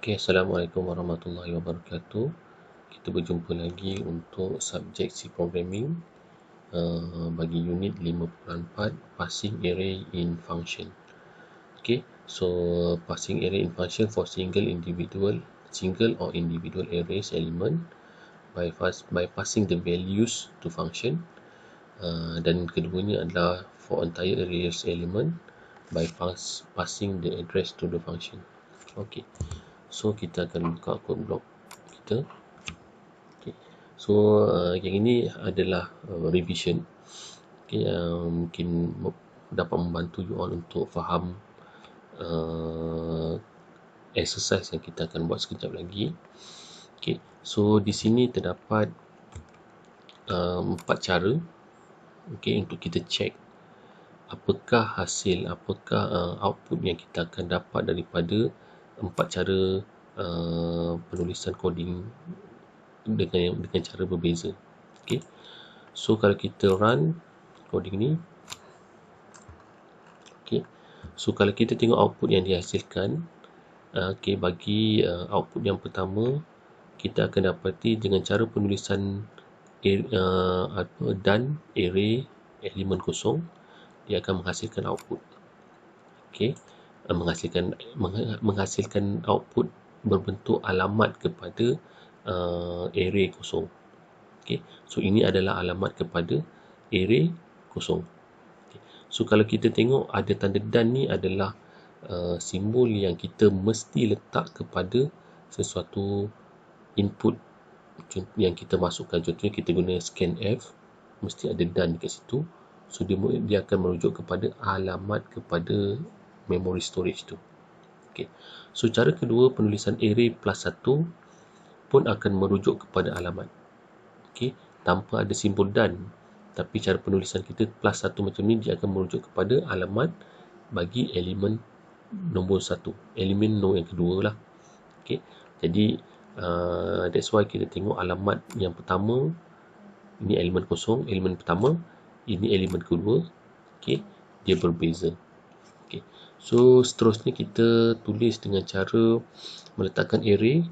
Okay, Assalamualaikum warahmatullahi wabarakatuh. Kita berjumpa lagi untuk subjek C Programming bagi unit 5.4 Passing Array in Function. Okay, so passing array in function for single or individual arrays element by passing the values to function. Dan keduanya adalah for entire arrays element by passing the address to the function. Okay, so kita akan buka code block kita. Okay. So yang ini adalah revision. Okay, mungkin dapat membantu you all untuk faham exercise yang kita akan buat sekejap lagi. Okay, so di sini terdapat 4 cara, okay, untuk kita check apakah output yang kita akan dapat daripada 4 cara penulisan coding dengan cara berbeza. Okay, so kalau kita run coding ni, okay, so kalau kita tengok output yang dihasilkan, okay, bagi output yang pertama kita akan dapati dengan cara penulisan dan array elemen kosong, dia akan menghasilkan output. Okay, menghasilkan output berbentuk alamat kepada array kosong. Okay, so ini adalah alamat kepada array kosong. Okay. So kalau kita tengok ada tanda dan ni adalah simbol yang kita mesti letak kepada sesuatu input yang kita masukkan. Contohnya kita guna scanf, mesti ada dan dekat situ. So dia akan merujuk kepada alamat kepada memory storage tu. Okay. So cara kedua, penulisan array plus 1 pun akan merujuk kepada alamat. Okay, tanpa ada simbol dan, tapi cara penulisan kita plus 1 macam ni, dia akan merujuk kepada alamat bagi elemen nombor 1, elemen no yang kedua lah. Okay, jadi that's why kita tengok alamat yang pertama, ini elemen kosong, elemen pertama, ini elemen kedua. Okay, dia berbeza. Okay, so seterusnya kita tulis dengan cara meletakkan array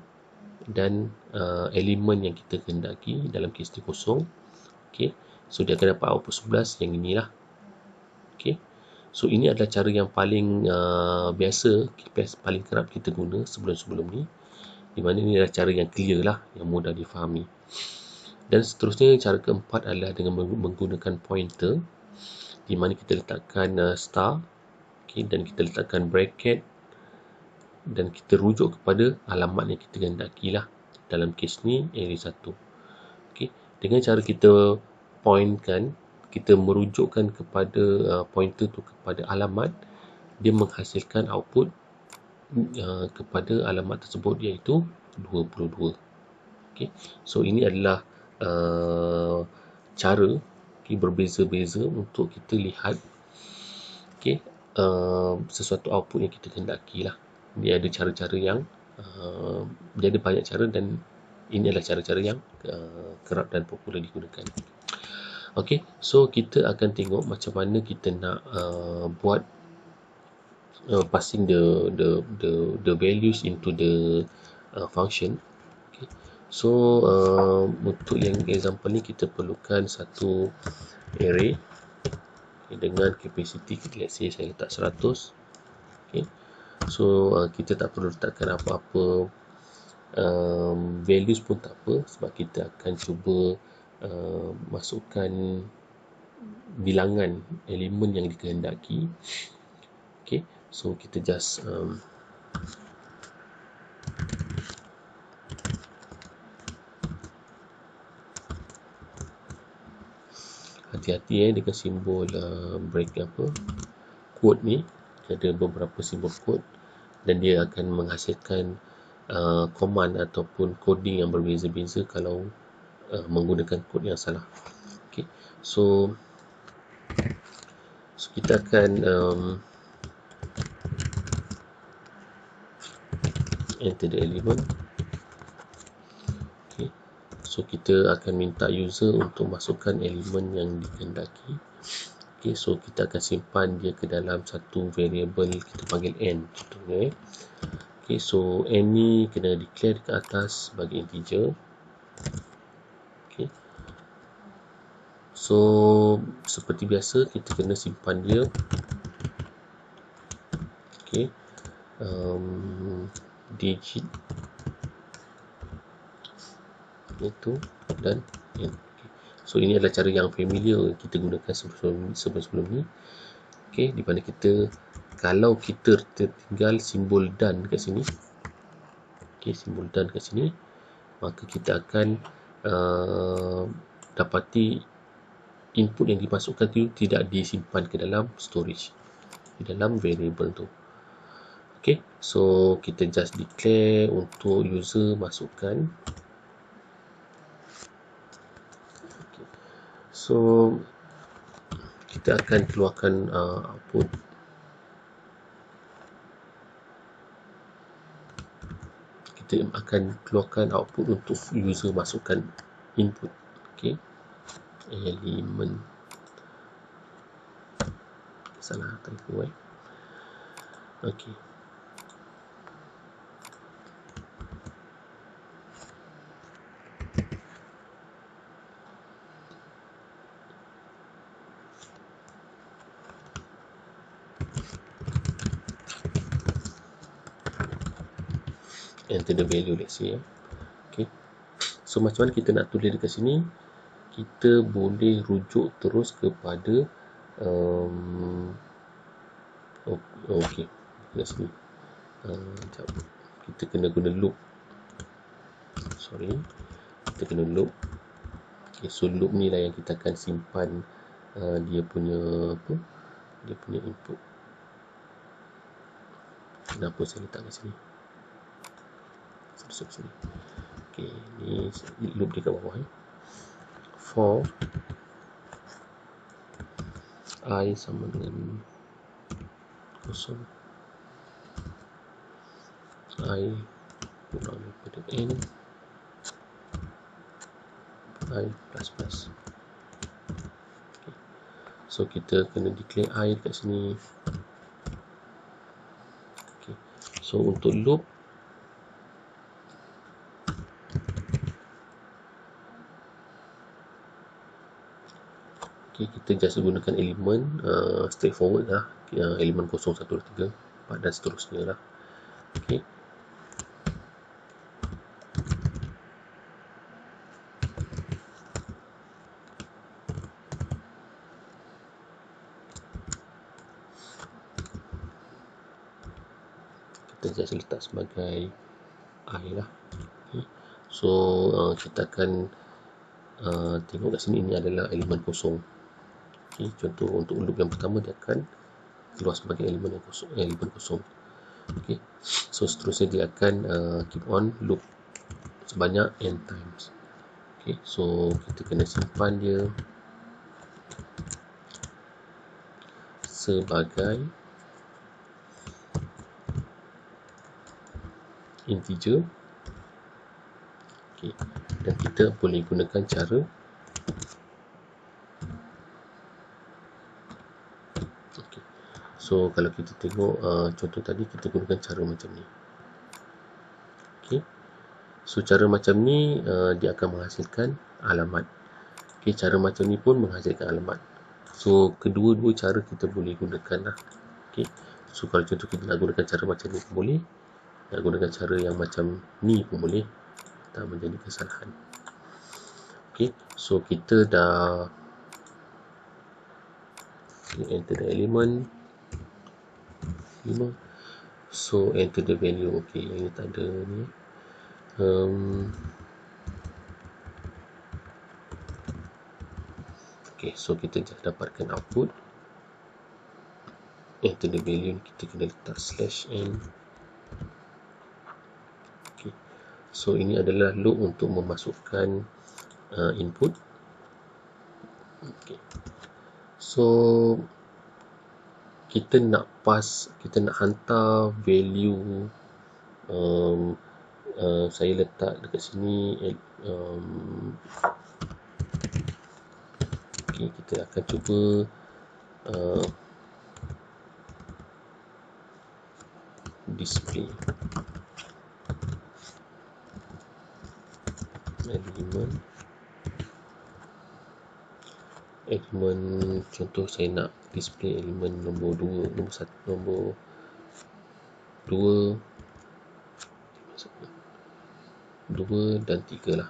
dan elemen yang kita kehendaki dalam kes ni kosong. Okay, so dia akan dapat output 11 yang inilah. Okay, so ini adalah cara yang paling biasa, paling kerap kita guna sebelum-sebelum ni, di mana ini adalah cara yang clear lah, yang mudah difahami. Dan seterusnya cara keempat adalah dengan menggunakan pointer, di mana kita letakkan star, okay, dan kita letakkan bracket dan kita rujuk kepada alamat yang kita kehendaki lah. Dalam kes ni array 1. Okay, dengan cara kita pointkan, kita merujukkan kepada pointer tu kepada alamat, dia menghasilkan output kepada alamat tersebut, iaitu 22. Okay, so ini adalah cara, okay, berbeza-beza untuk kita lihat, okay, sesuatu output yang kita kehendaki lah. Dia ada cara-cara yang dia ada banyak cara, dan ini adalah cara-cara yang kerap dan popular digunakan. Okay, so kita akan tengok macam mana kita nak buat passing the values into the function. Okay, so untuk yang example ni kita perlukan satu array, okay, dengan capacity, let's say saya letak 100. Okay, so kita tak perlu letakkan apa-apa values pun tak apa, sebab kita akan cuba masukkan bilangan elemen yang dikehendaki. Okay, so kita just hati-hati dengan simbol break quote ni. Ada beberapa simbol quote, dan dia akan menghasilkan command ataupun coding yang berbeza-beza kalau menggunakan kod yang salah. Okay, so kita akan enter the element. Okay, so kita akan minta user untuk masukkan elemen yang dikehendaki. Okay, so kita akan simpan dia ke dalam satu variable kita panggil n, contohnya. Okay, so n ni kena declare dekat atas sebagai integer. Okay, so seperti biasa kita kena simpan dia. Okay, digit itu dan n. Okay. So ini adalah cara yang familiar kita gunakan sebelum ni. Okay, di mana kita, kalau kita tertinggal simbol dan kat sini, okay, simbol dan kat sini, maka kita akan dapati input yang dimasukkan itu tidak disimpan ke dalam storage, di dalam variable tu. Okay, so kita just declare untuk user masukkan. Okay. So kita akan keluarkan output. Kita akan keluarkan output untuk user masukkan input. Okay, elemen, salah typo okay. Enter the value, let's say. Okay, so macam mana kita nak tulis dekat sini? Kita boleh rujuk terus kepada okay, dekat sini. Kita kena guna loop. Sorry, kita kena loop. Okay, so loop ni lah yang kita akan simpan dia punya apa? Dia punya input. Kenapa saya letak kat sini? Sini. Okay, ni loop dia kat bawah. For I sama dengan kosong, I kurang daripada n, I plus plus. Okay. So kita kena declare I dekat sini. Okay. So untuk loop, okay, kita just gunakan elemen straightforward lah, elemen 0, 1, 2, 3, 4 dan seterusnya lah. Okay. Kita just letak sebagai I lah. Okay. So kita akan tengok kat sini, ini adalah elemen kosong. Okay. Contoh untuk loop yang pertama, dia akan keluar sebagai elemen yang kosong, elemen kosong. Okay. So seterusnya dia akan keep on loop sebanyak n times. Okay. So kita kena simpan dia sebagai integer. Okay. Dan kita boleh gunakan cara okay. So kalau kita tengok contoh tadi, kita gunakan cara macam ni. Okay. So cara macam ni dia akan menghasilkan alamat. Okay, cara macam ni pun menghasilkan alamat. So kedua-dua cara kita boleh gunakan lah. Okay. So kalau contoh kita nak gunakan cara macam ni pun boleh, nak gunakan cara yang macam ni pun boleh, tak menjadi kesalahan. Okay. So kita dah enter the element 5. So enter the value. Okay, yang ni tak ada ni. Okay, so kita just dapatkan output. Enter the value, kita kena letak /n. Okay, so ini adalah loop untuk memasukkan input. Okay, so kita nak hantar value. Saya letak dekat sini. Okay, kita akan cuba display elemen contoh saya nak display elemen nombor 2, nombor 1, nombor 2 dan 3 lah.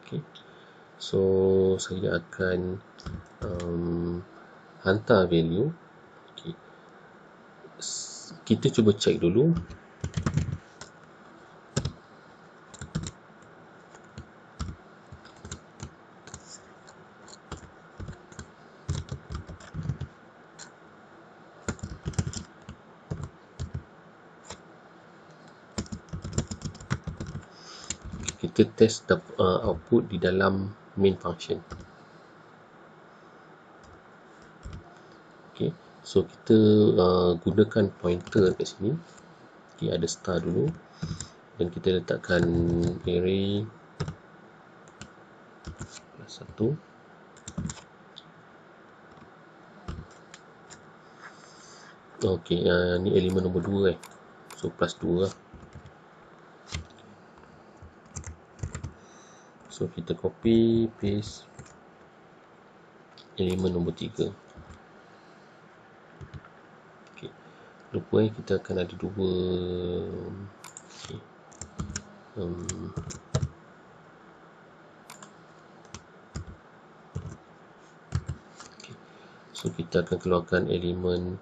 Okay. So saya akan hantar value. Okay. Kita cuba check dulu. Kita test output di dalam main function. Okay. So kita gunakan pointer kat sini. Okay, ada star dulu dan kita letakkan array plus 1. Okay, ni elemen nombor 2 so plus 2 lah. So kita copy paste elemen nombor 3. Okay. Lupa kita akan ada 2 okay. Okay. So kita akan keluarkan elemen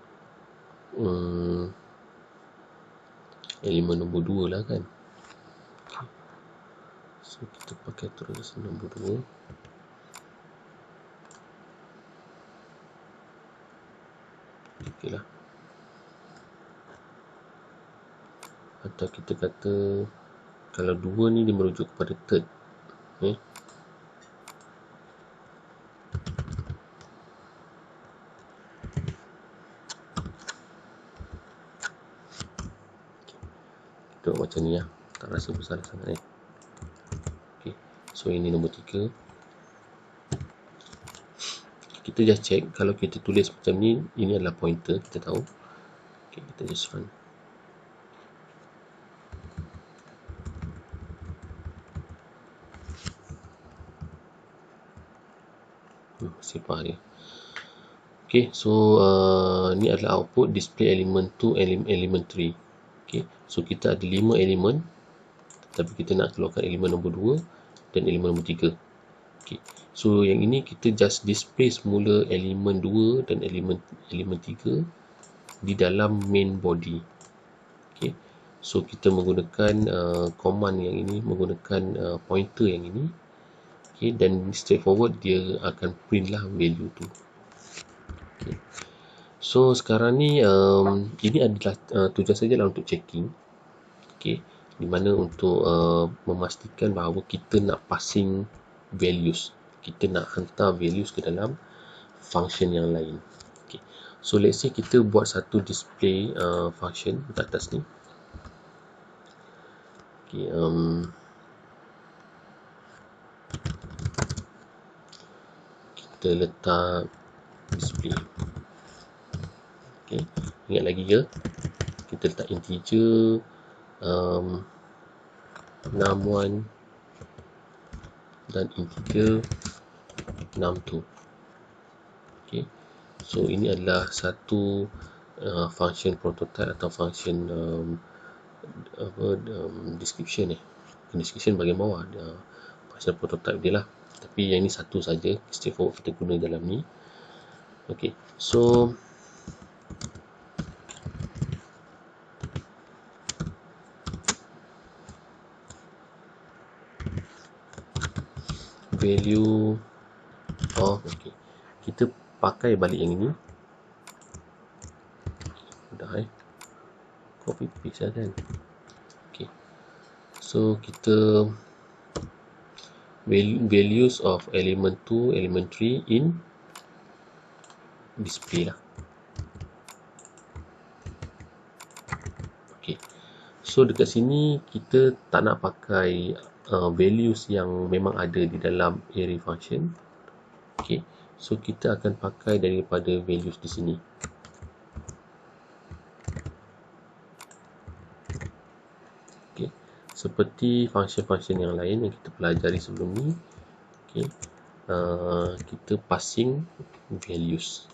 elemen nombor 2 lah kan. Okay. So kita pakai terus nombor 2. Okay lah. Atau kita kata kalau 2 ni dia merujuk kepada third. Okay. Kita buat macam ni lah. Tak rasa besar sangat Okay. So ini nombor 3. Kita just check kalau kita tulis macam ni, ini adalah pointer, kita tahu. Okay, kita just run. Sipar dia. Okay, so ni adalah output display element 2, element 3. Okay, so kita ada 5 elemen, tapi kita nak keluarkan elemen nombor 2 dan elemen nombor 3. Okay, so yang ini kita just display semula elemen 2 dan elemen 3 di dalam main body. Okay, so kita menggunakan command yang ini, menggunakan pointer yang ini. Okay, dan straightforward dia akan print lah value tu. Okay. So sekarang ni ini adalah tujuan saja lah untuk checking. Okay, di mana untuk memastikan bahawa kita nak passing values, kita nak hantar values ke dalam function yang lain. Okay. So let's say kita buat satu display function di atas ni. Okay, kita letak display. Okay, ingat lagi ke? Kita letak integer num1 dan integer num2. Okay, so ini adalah satu function prototype atau function description description bahagian bawah function prototype dia lah. Tapi yang ini satu saja, straightforward kita guna dalam ni. Okay, so value okay, kita pakai balik yang ini. Mudah copy paste lah kan. Okay, so kita values of element 2, element 3 in display lah. Okay, So dekat sini kita tak nak pakai values yang memang ada di dalam array function. Okay. So kita akan pakai daripada values di sini. Okay. Seperti function-function yang lain yang kita pelajari sebelum ni. Okay. Kita passing values.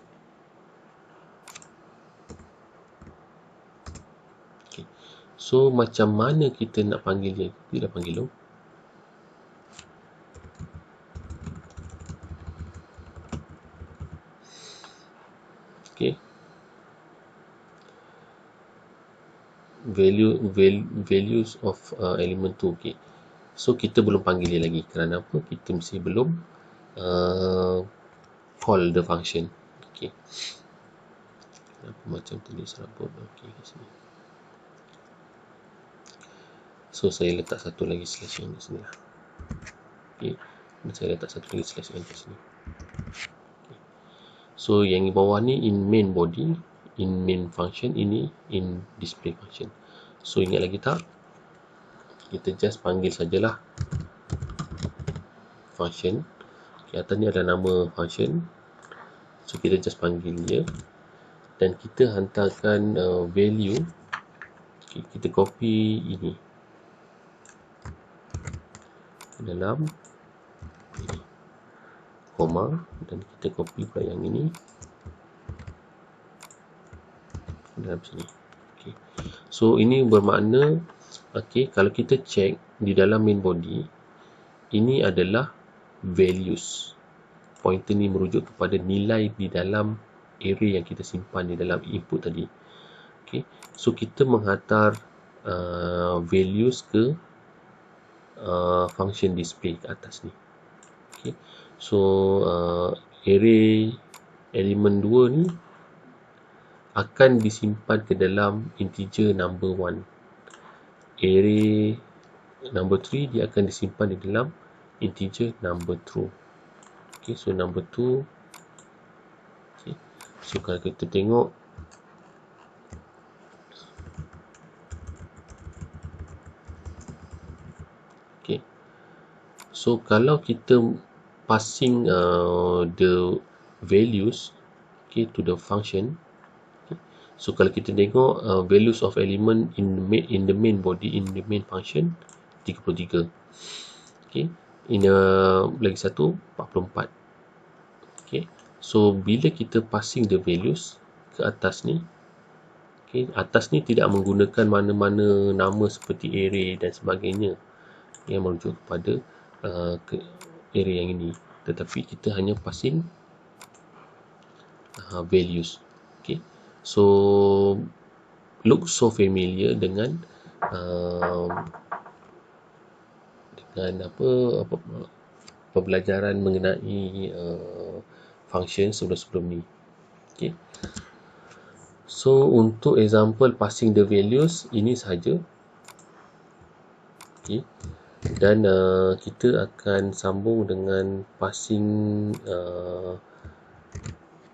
Okay. So macam mana kita nak panggil dia? Kita dah panggil dulu. Okay. Values of element tu. Okay. So kita belum panggil dia lagi. Kerana apa? Kita mesti belum call the function. Okay. Kenapa macam tulis rabut? Okay, kat sini. So saya letak satu lagi slash yang di sini lah. Okay. Dan saya letak satu lagi slash yang di sini. Okay. So yang di bawah ni in main body, in main function, ini in display function. So ingat lagi tak? Kita just panggil sajalah function. Okay, atas ni ada nama function. So kita just panggil dia. Dan kita hantarkan value. Okay, kita copy ini ke dalam ini, koma, dan kita copy pula yang ini ke dalam sini. Okay. So ini bermakna, okay, kalau kita check di dalam main body, ini adalah values. Pointer ni merujuk kepada nilai di dalam array yang kita simpan di dalam input tadi. Okay. So kita menghantar values ke function display ke atas ni. Okay. So array element 2 ni akan disimpan ke dalam integer number 1. Array number 3 dia akan disimpan di dalam integer number 2. Okay, so number 2. Okay. So kalau kita tengok, okay. So kalau kita passing the values, okay, to the function. Okay. So kalau kita tengok values of element in the main body, in the main function 33. Okay. Lagi satu 44. Okay. So bila kita passing the values ke atas ni, okay, atas ni tidak menggunakan mana-mana nama seperti array dan sebagainya yang merujuk kepada array yang ini, tetapi kita hanya passing values. Okay. So look so familiar dengan pembelajaran mengenai function sebelum-sebelum ni. Okay. So untuk example passing the values ini sahaja. Okay. Dan kita akan sambung dengan passing.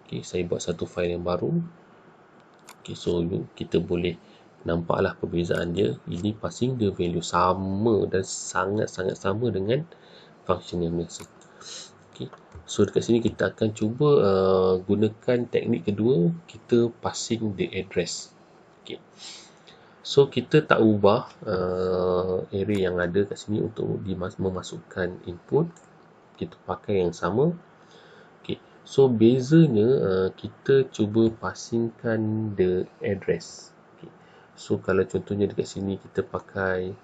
Okay, saya buat satu file yang baru. Okay, so kita boleh nampaklah perbezaan dia. Ini passing the value sama dan sangat-sangat sama dengan function yang biasa. Okay. So dekat sini kita akan cuba gunakan teknik kedua, kita passing the address. Okay. So kita tak ubah array yang ada kat sini untuk memasukkan input. Kita pakai yang sama. Okay. So bezanya kita cuba passingkan the address. Okay. So kalau contohnya dekat sini kita pakai,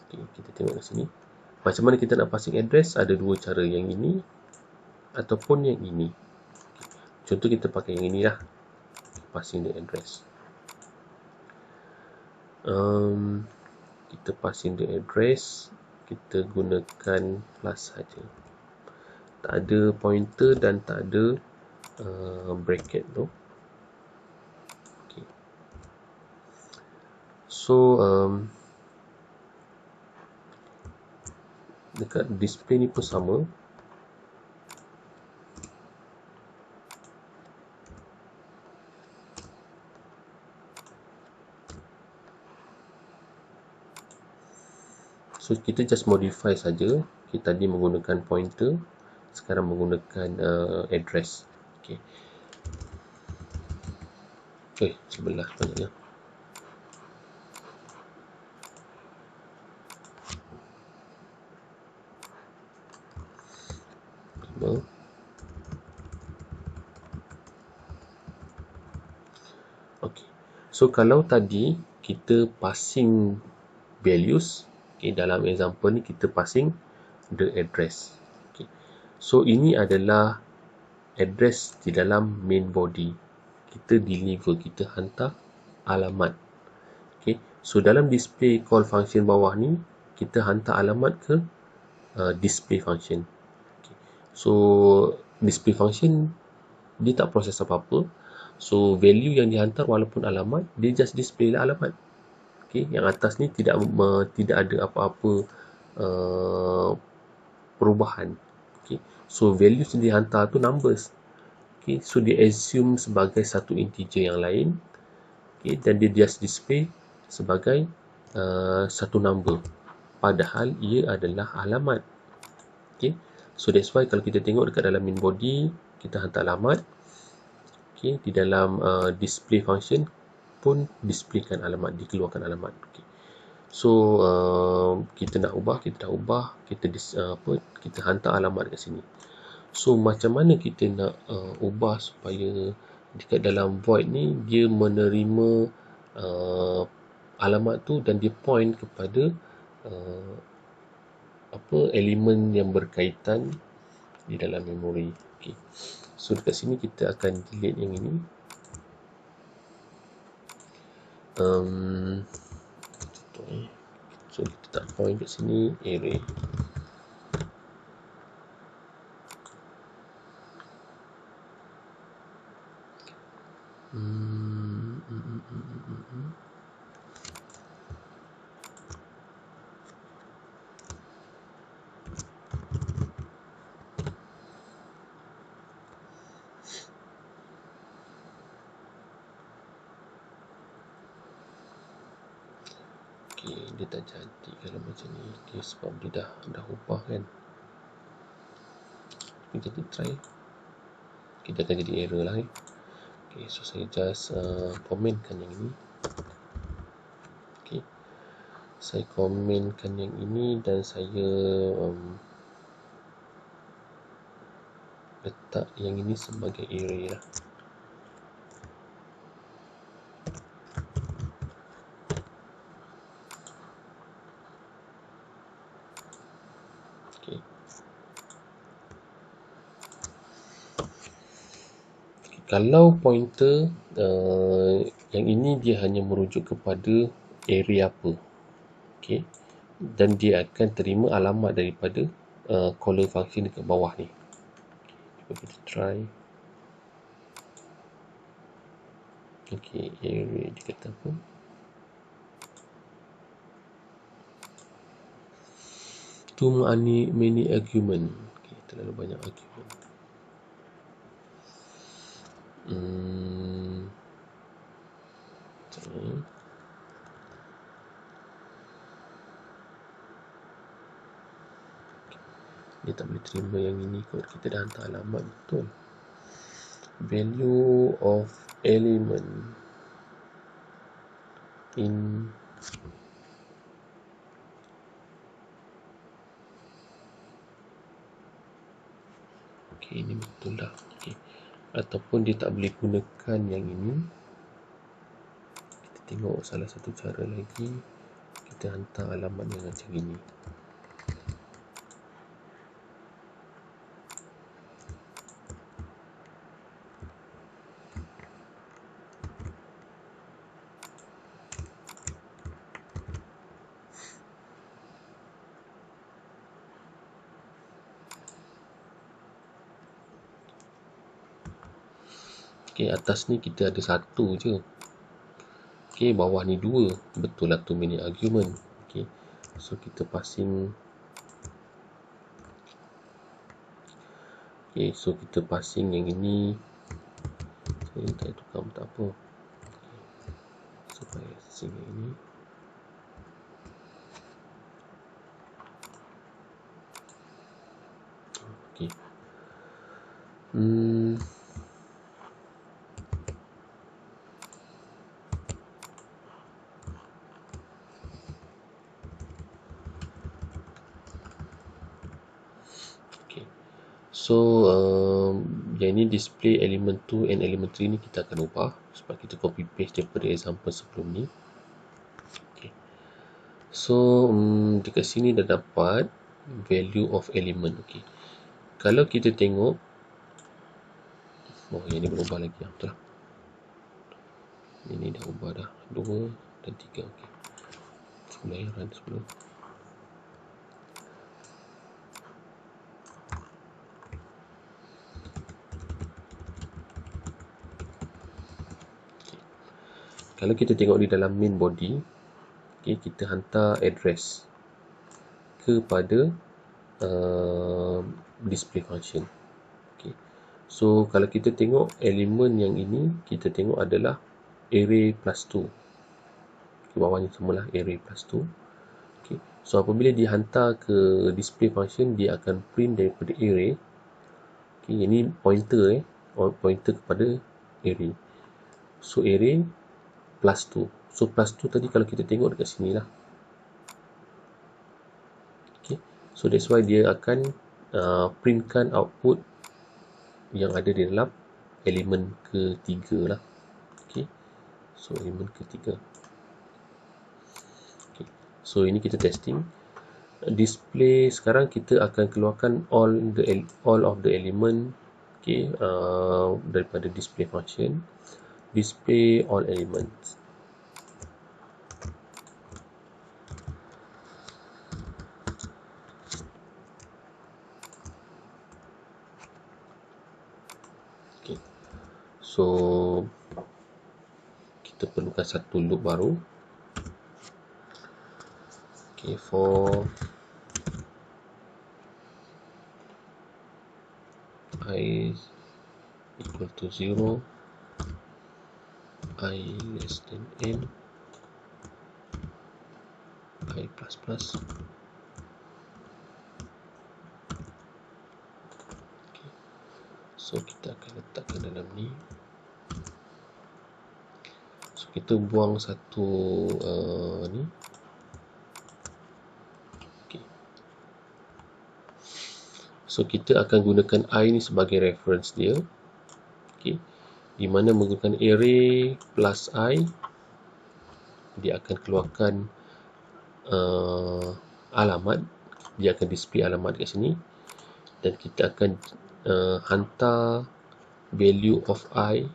okay, kita tengok kat sini. Macam mana kita nak passing address? Ada dua cara, yang ini ataupun yang ini. Contoh kita pakai yang ini lah, passing the address. Kita passing the address, kita gunakan plus saja, tak ada pointer dan tak ada bracket tu. Okay. So dekat display ni pun sama. So kita just modify saja. Kita tadi menggunakan pointer, sekarang menggunakan address. Okay. Sebelah banyaknya. Okay. So kalau tadi kita passing values, okay, dalam example ni kita passing the address. Okay. So ini adalah address di dalam main body. Kita deliver, kita hantar alamat. Okay. So dalam display call function bawah ni, kita hantar alamat ke display function. Okay. So display function dia tak proses apa-apa. So value yang dihantar walaupun alamat, dia just display lah alamat. Okay. Yang atas ni tidak ada apa-apa perubahan. Okay. So values yang dihantar tu numbers. Okay. So dia assume sebagai satu integer yang lain. Okay. Dan dia just display sebagai satu number. Padahal ia adalah alamat. Okay. So that's why kalau kita tengok dekat dalam main body, kita hantar alamat. Okay. Di dalam display function pun displaykan alamat, dikeluarkan alamat. Okay. So kita nak ubah, kita kita hantar alamat kat sini. So macam mana kita nak ubah supaya dekat dalam void ni dia menerima alamat tu dan dia point kepada elemen yang berkaitan di dalam memori. Okay. So dekat sini kita akan delete yang ini. So kita tak point kat sini array. Dia tak jadi kalau macam ni. Dia sebab dia dah ubah kan. Kita try. Kita akan jadi error lah. Okay, so saya just komenkan yang ini. Okay. Saya komenkan yang ini dan saya letak yang ini sebagai array lah. Okay. Kalau pointer yang ini dia hanya merujuk kepada array apa. Okay. Dan dia akan terima alamat daripada caller function dekat bawah ni. Cuba kita try. Okay, array dia kata apa? Too many argument. Okay, terlalu banyak argument. Dia tak boleh terima yang ini kalau kita dah hantar alamat betul. Value of element in okay, ini betul dah. Okay. Ataupun dia tak boleh gunakan yang ini. Kita tengok salah satu cara lagi. Kita hantar alamat yang macam ini. Okay, atas ni kita ada satu je. Okay, bawah ni dua. Betul lah tu mini argument. Okay, so kita passing. Okay, so kita passing yang ini. Saya tak tukar tak apa. Okay. Supaya passing yang ini. Okey. Okey. So yang ini display element 2 and element 3 ni kita akan ubah sebab kita copy paste daripada example sebelum ni. Okey. So dekat sini dah dapat value of element. Okey. Kalau kita tengok, yang ni berubah lagi. Betul lah. Ini dah ubah dah. 2 dan 3. Okey. Mulai run sebelum. Kalau kita tengok di dalam main body, okay, kita hantar address kepada display function. Okay. So kalau kita tengok elemen yang ini, kita tengok adalah array plus 2. Okay, bawah ni semualah array plus 2. Okay. So apabila dihantar ke display function, dia akan print daripada array. Okay, ini pointer pointer kepada array. So array plus 2. So plus 2 tadi kalau kita tengok dekat sini lah. Okay. So that's why dia akan printkan output yang ada di dalam elemen ketiga lah. Okay. So elemen ketiga. Okay. So ini kita testing. Display sekarang kita akan keluarkan all of the element, okay, daripada display function. Display all elements. Okay. So kita perlukan satu loop baru. Okay, for I equal to 0, I less than n, I plus plus. Okay. So kita akan letakkan dalam ni. So kita buang satu ni. Okay. So kita akan gunakan I ni sebagai reference dia. Okay. Di mana menggunakan array plus I, dia akan keluarkan alamat. Dia akan display alamat kat sini. Dan kita akan hantar value of I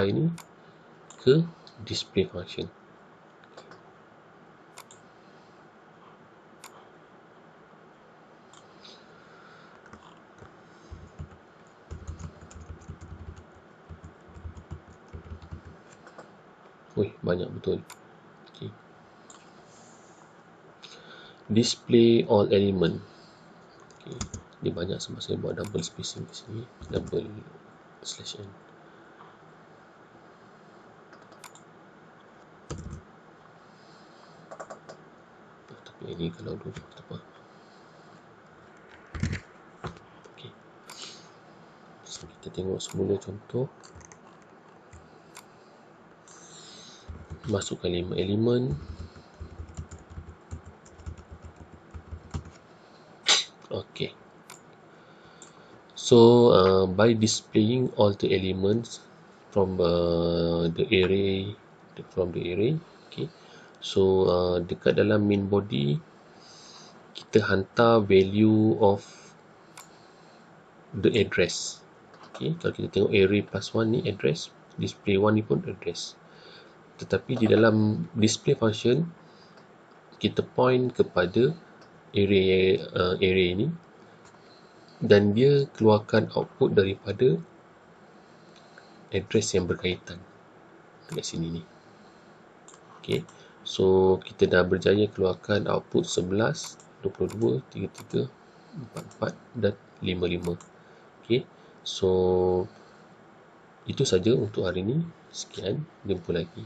ni ke display function. Banyak betul. Okay. Display all element. Okay. Dia banyak sebab saya buat double spacing ke sini, double slash n. Tapi ini kalau dulu tak apa. Okay. So kita tengok semula contoh. Masukkan 5 elemen. Okay. So by displaying all the elements from the array, okay. So dekat dalam main body kita hantar value of the address. Okay. Kalau kita tengok array plus 1 ni address, display 1 ni pun address. Tetapi di dalam display function kita point kepada array ini dan dia keluarkan output daripada address yang berkaitan dekat sini ni. Okay. So kita dah berjaya keluarkan output 11, 22, 33, 44 dan 55. Okay. So itu saja untuk hari ini. Sekian, jumpa lagi.